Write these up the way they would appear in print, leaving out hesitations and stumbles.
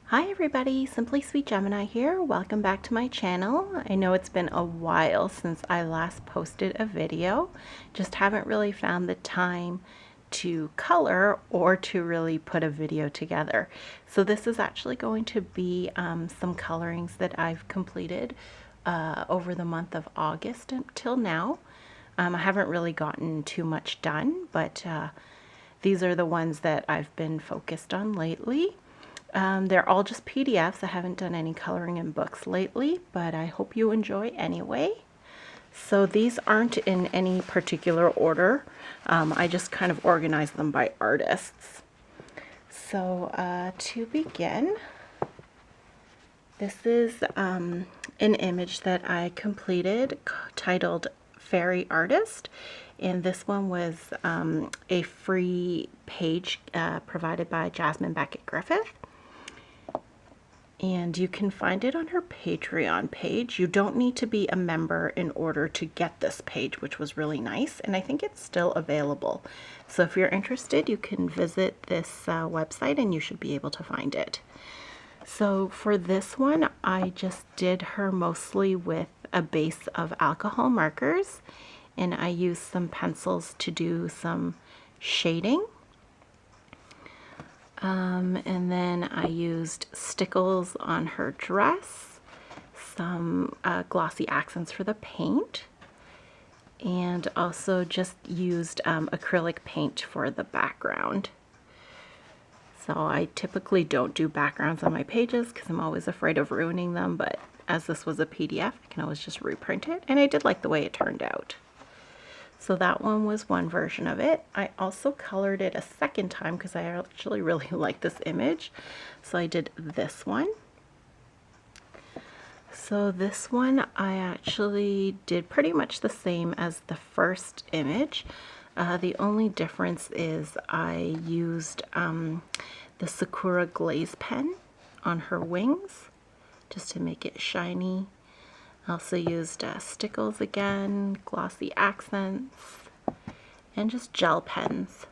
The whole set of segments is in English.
Hi everybody, Simply Sweet Gemini here. Welcome back to my channel. I know it's been a while since I last posted a video. Just haven't really found the time to color or to really put a video together. So this is actually going to be some colorings that I've completed over the month of August until now. I haven't really gotten too much done, but these are the ones that I've been focused on lately. They're all just PDFs. I haven't done any coloring in books lately, but I hope you enjoy anyway. So these aren't in any particular order. I just kind of organized them by artists. So to begin, this is an image that I completed titled Fairy Artist. And this one was a free page provided by Jasmine Beckett Griffith. And you can find it on her Patreon page. You don't need to be a member in order to get this page, which was really nice. And I think it's still available. So if you're interested, you can visit this website and you should be able to find it. So for this one, I just did her mostly with a base of alcohol markers. And I used some pencils to do some shading. And then I used stickles on her dress, some glossy accents for the paint, and also just used acrylic paint for the background. So I typically don't do backgrounds on my pages because I'm always afraid of ruining them, but as this was a PDF, I can always just reprint it, and I did like the way it turned out. So that one was one version of it. I also colored it a second time because I actually really like this image. So I did this one. So this one I actually did pretty much the same as the first image. The only difference is I used the Sakura glaze pen on her wings just to make it shiny. I also used stickles again, glossy accents, and just gel pens.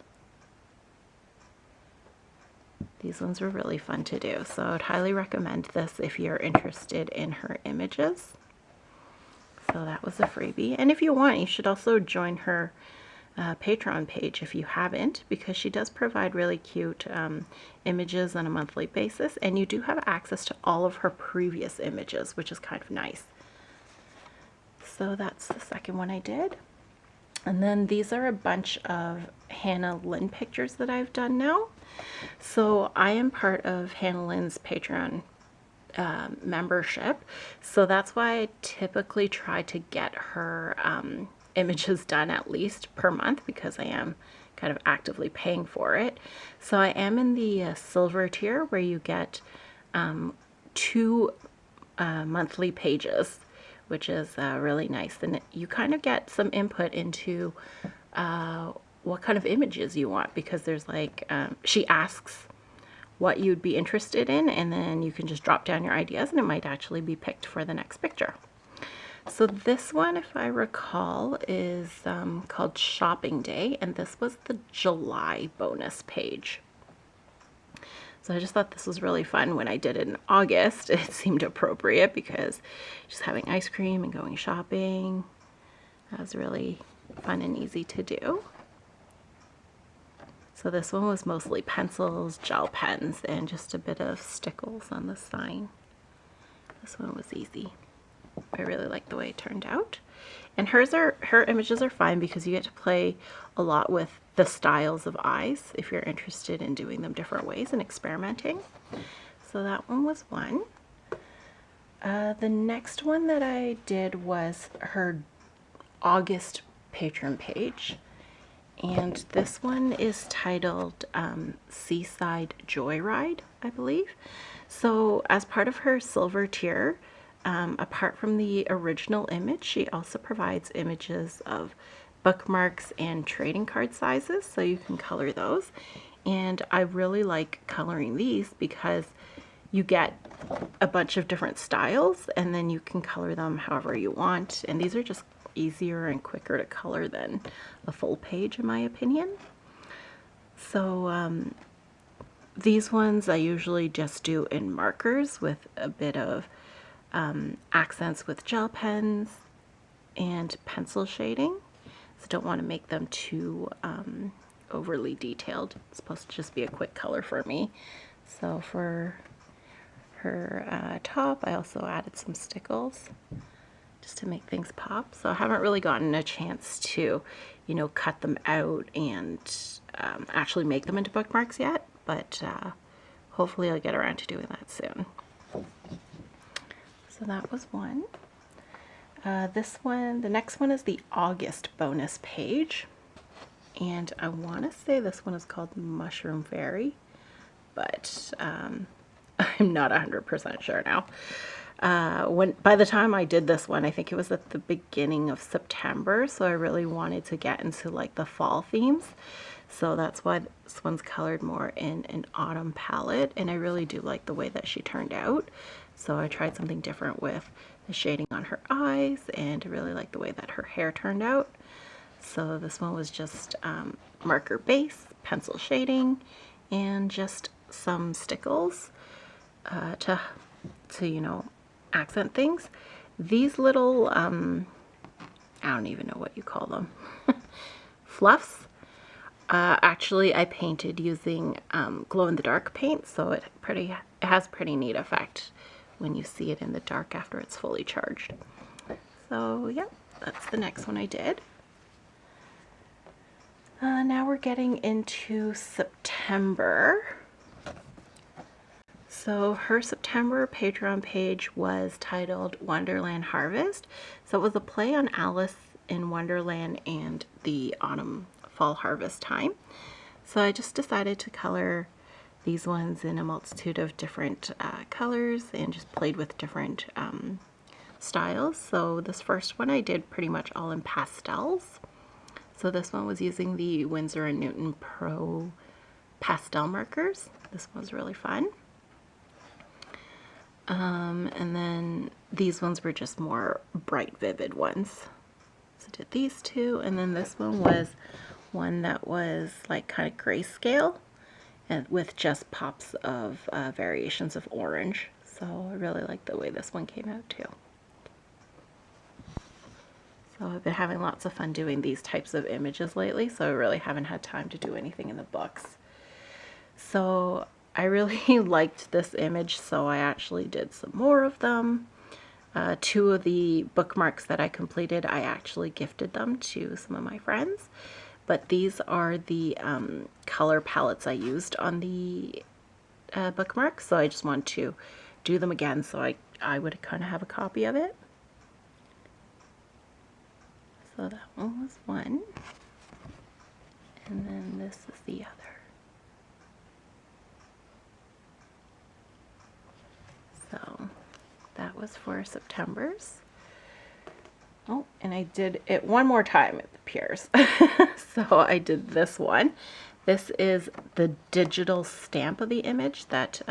These ones were really fun to do, so I would highly recommend this if you're interested in her images. So that was a freebie. And if you want, you should also join her Patreon page if you haven't, because she does provide really cute images on a monthly basis, and you do have access to all of her previous images, which is kind of nice. So that's the second one I did. And then these are a bunch of Hannah Lynn pictures that I've done now. So I am part of Hannah Lynn's Patreon membership. So that's why I typically try to get her images done at least per month, because I am kind of actively paying for it. So I am in the silver tier where you get 2 monthly pages, which is really nice. And you kind of get some input into what kind of images you want, because there's like, she asks what you'd be interested in, and then you can just drop down your ideas and it might actually be picked for the next picture. So this one, if I recall, is called Shopping Day, and this was the July bonus page. So I just thought this was really fun. When I did it in August, it seemed appropriate because just having ice cream and going shopping, that was really fun and easy to do. So this one was mostly pencils, gel pens, and just a bit of stickles on the sign. This one was easy. I really like the way it turned out. And her images are fine because you get to play a lot with the styles of eyes if you're interested in doing them different ways and experimenting. So that one was one. The next one that I did was her August patron page. And this one is titled Seaside Joyride, I believe. So as part of her silver tier, apart from the original image, she also provides images of bookmarks and trading card sizes, so you can color those. And I really like coloring these because you get a bunch of different styles and then you can color them however you want. And these are just easier and quicker to color than a full page, in my opinion. So These ones I usually just do in markers with a bit of accents with gel pens and pencil shading. So don't want to make them too overly detailed. It's supposed to just be a quick color for me. So for her top, I also added some stickles just to make things pop. So I haven't really gotten a chance to, you know, cut them out and actually make them into bookmarks yet, but hopefully I'll get around to doing that soon. So that was one. This one, the next one is the August bonus page. And I want to say this one is called Mushroom Fairy, but I'm not 100% sure now. By the time I did this one, I think it was at the beginning of September, so I really wanted to get into like the fall themes. So that's why this one's colored more in an autumn palette, and I really do like the way that she turned out. So I tried something different with the shading on her eyes, and I really like the way that her hair turned out. So this one was just marker base, pencil shading, and just some stickles to you know, accent things. These little I don't even know what you call them, fluffs. Actually, I painted using glow-in-the-dark paint, so it has pretty neat effect when you see it in the dark after it's fully charged. So yeah, that's the next one I did. Now we're getting into September. So her September Patreon page was titled Wonderland Harvest. So it was a play on Alice in Wonderland and the autumn fall harvest time. So I just decided to color these ones in a multitude of different colors and just played with different styles. So this first one I did pretty much all in pastels. So this one was using the Winsor & Newton Pro pastel markers. This one was really fun. And then these ones were just more bright, vivid ones. So I did these two, and then this one was one that was like kind of grayscale and with just pops of variations of orange. So I really like the way this one came out too. So I've been having lots of fun doing these types of images lately, so I really haven't had time to do anything in the books. So I really liked this image, so I actually did some more of them. Two of the bookmarks that I completed, I actually gifted them to some of my friends. But these are the color palettes I used on the bookmarks, so I just want to do them again so I would kind of have a copy of it. So that one was one, and then this is the other. So that was for September's. Oh, and I did it one more time, it appears. So I did this one. This is the digital stamp of the image that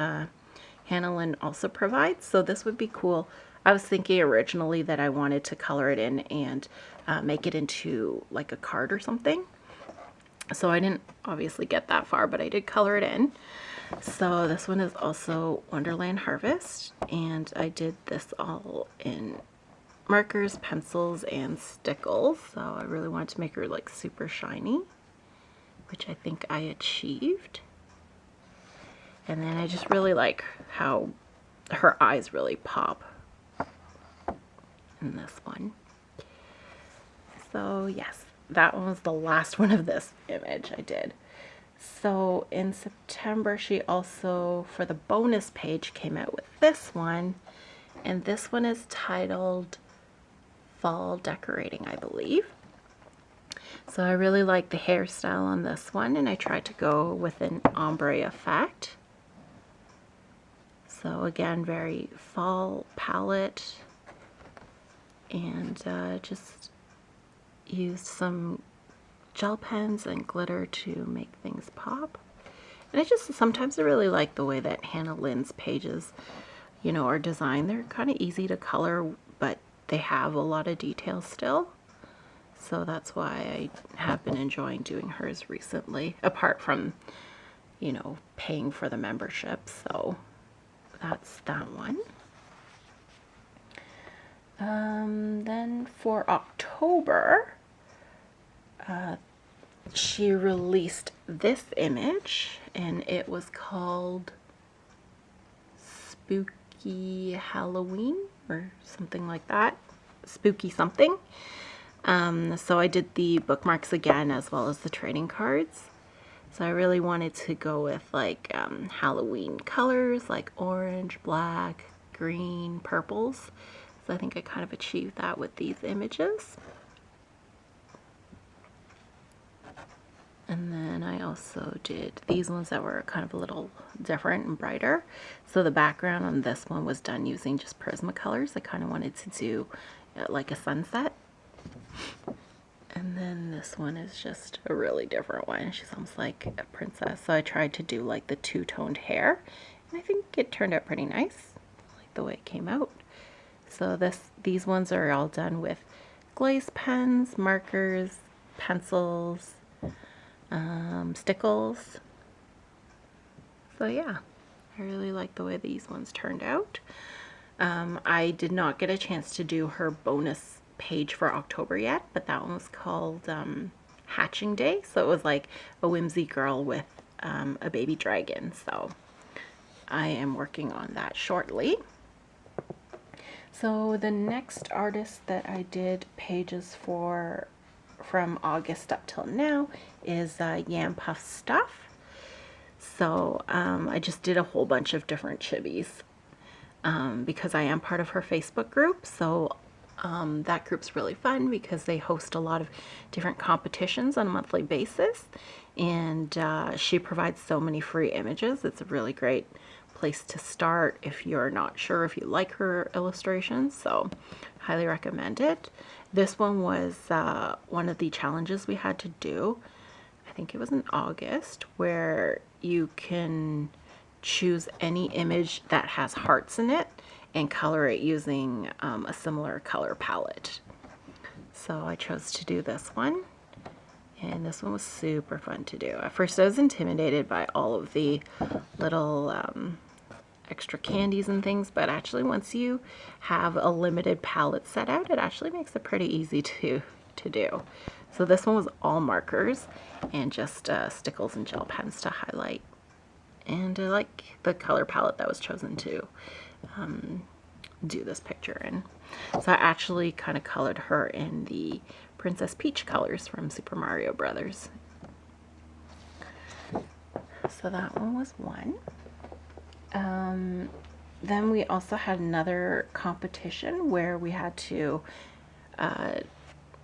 Hannah Lynn also provides. So this would be cool. I was thinking originally that I wanted to color it in and make it into like a card or something. So I didn't obviously get that far, but I did color it in. So this one is also Wonderland Harvest, and I did this all in markers, pencils, and stickles. So I really wanted to make her like super shiny, which I think I achieved. And then I just really like how her eyes really pop in this one. So yes, that one was the last one of this image I did. So in September, she also, for the bonus page, came out with this one. And this one is titled Fall Decorating, I believe. So I really like the hairstyle on this one, and I tried to go with an ombre effect. So again, very fall palette, and just used some gel pens and glitter to make things pop. And I just sometimes I really like the way that Hannah Lynn's pages, you know, are designed. They're kind of easy to color, but they have a lot of detail still. So that's why I have been enjoying doing hers recently, apart from, you know, paying for the membership. So that's that one. Then for October, she released this image, and it was called Spooky Halloween or something like that. Spooky something. So I did the bookmarks again as well as the trading cards. So I really wanted to go with like Halloween colors like orange, black, green, purples. So I think I kind of achieved that with these images. And then I also did these ones that were kind of a little different and brighter. So the background on this one was done using just Prismacolors. I kind of wanted to do like a sunset. And then this one is just a really different one. She's almost like a princess. So I tried to do like the two-toned hair, and I think it turned out pretty nice. I like the way it came out. So these ones are all done with glaze pens, markers, pencils, stickles. So yeah, I really like the way these ones turned out. I did not get a chance to do her bonus page for October yet, but that one was called Hatching Day. So it was like a whimsy girl with a baby dragon. So I am working on that shortly. So the next artist that I did pages for from August up till now is Yam Puff Stuff. So I just did a whole bunch of different chibis because I am part of her Facebook group. So that group's really fun because they host a lot of different competitions on a monthly basis, and she provides so many free images. It's a really great place to start if you're not sure if you like her illustrations, so highly recommend it. This one was one of the challenges we had to do. I think it was in August, where you can choose any image that has hearts in it and color it using a similar color palette. So I chose to do this one, and this one was super fun to do. At first I was intimidated by all of the little extra candies and things, but actually once you have a limited palette set out, it actually makes it pretty easy to do. So this one was all markers and just stickles and gel pens to highlight. And I like the color palette that was chosen to do this picture in. So I actually kind of colored her in the Princess Peach colors from Super Mario Brothers. So that one was one. Then we also had another competition where we had to,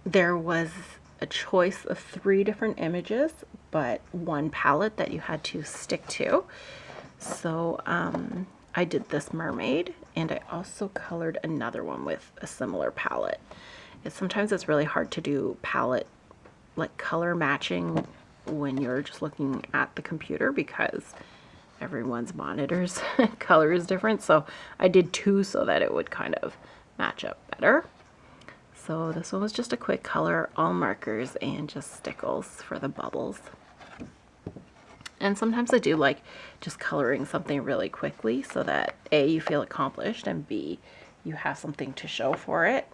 there was a choice of 3 different images, but one palette that you had to stick to. So I did this mermaid, and I also colored another one with a similar palette. Sometimes it's really hard to do palette, like color matching, when you're just looking at the computer because everyone's monitor's color is different. So I did 2 so that it would kind of match up better. So this one was just a quick color, all markers and just stickles for the bubbles. And sometimes I do like just coloring something really quickly so that A, you feel accomplished, and B, you have something to show for it.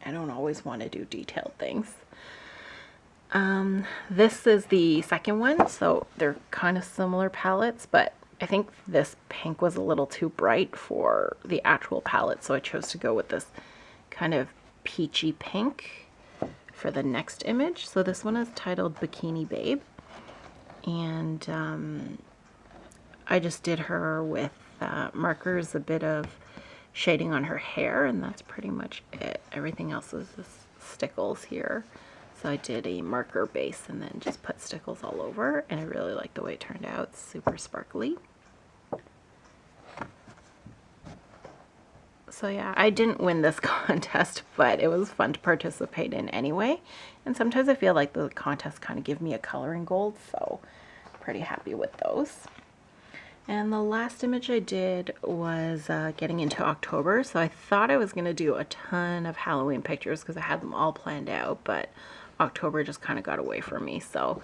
I don't always want to do detailed things. This is the second one, so they're kind of similar palettes, but I think this pink was a little too bright for the actual palette, so I chose to go with this kind of peachy pink for the next image. So this one is titled Bikini Babe, and I just did her with markers, a bit of shading on her hair, and that's pretty much it. Everything else is just stickles here. So I did a marker base and then just put stickles all over, and I really like the way it turned out. It's super sparkly. So yeah, I didn't win this contest, but it was fun to participate in anyway. And sometimes I feel like the contests kind of give me a coloring gold, so pretty happy with those. And the last image I did was getting into October, so I thought I was going to do a ton of Halloween pictures because I had them all planned out, but October just kind of got away from me. So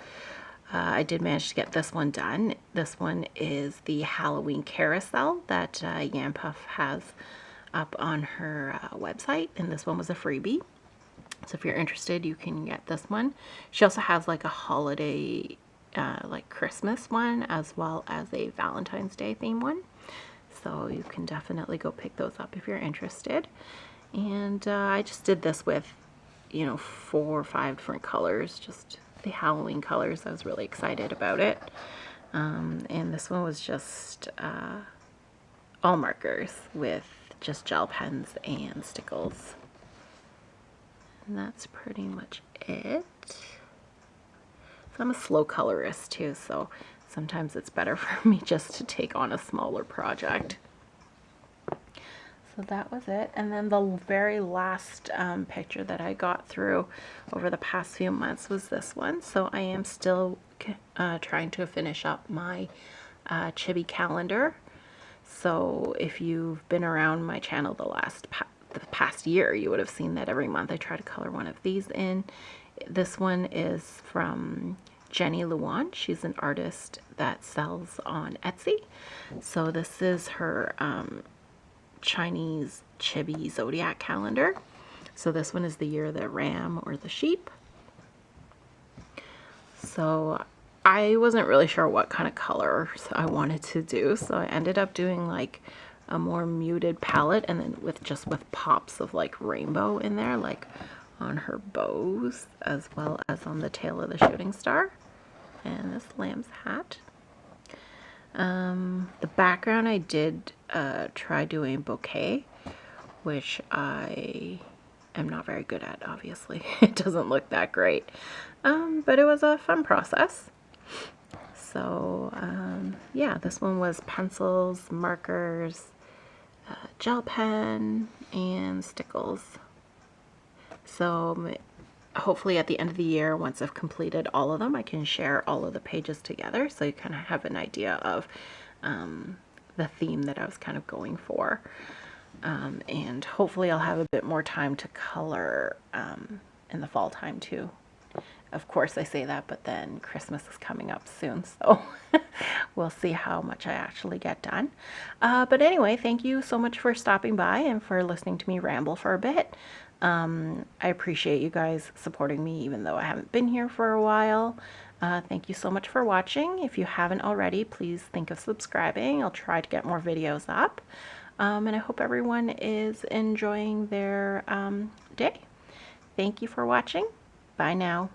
I did manage to get this one done. This one is the Halloween carousel that Yan Puff has up on her website, and this one was a freebie. So if you're interested, you can get this one. She also has like a holiday, like Christmas one, as well as a Valentine's Day theme one. So you can definitely go pick those up if you're interested. And I just did this with, 4 or 5 different colors, just the Halloween colors. I was really excited about it. And this one was just all markers with just gel pens and stickles. And that's pretty much it. So I'm a slow colorist too, so sometimes it's better for me just to take on a smaller project. So that was it. And then the very last picture that I got through over the past few months was this one. So I am still trying to finish up my chibi calendar. So if you've been around my channel the past year, you would have seen that every month I try to color one of these in. This one is from Jenny Luan. She's an artist that sells on Etsy. So this is her Chinese chibi zodiac calendar. So this one is the year of the ram or the sheep. So I wasn't really sure what kind of colors I wanted to do, so I ended up doing like a more muted palette, and then with pops of like rainbow in there, like on her bows as well as on the tail of the shooting star and this lamb's hat. The background I did try doing bouquet, which I am not very good at, obviously. It doesn't look that great, but it was a fun process. So yeah, this one was pencils, markers, gel pen, and stickles. So hopefully at the end of the year, once I've completed all of them, I can share all of the pages together so you kind of have an idea of the theme that I was kind of going for. And hopefully I'll have a bit more time to color in the fall time too. Of course I say that, but then Christmas is coming up soon, so we'll see how much I actually get done. But anyway, thank you so much for stopping by and for listening to me ramble for a bit. I appreciate you guys supporting me even though I haven't been here for a while. Thank you so much for watching. If you haven't already, please think of subscribing. I'll try to get more videos up. And I hope everyone is enjoying their day. Thank you for watching. Bye now.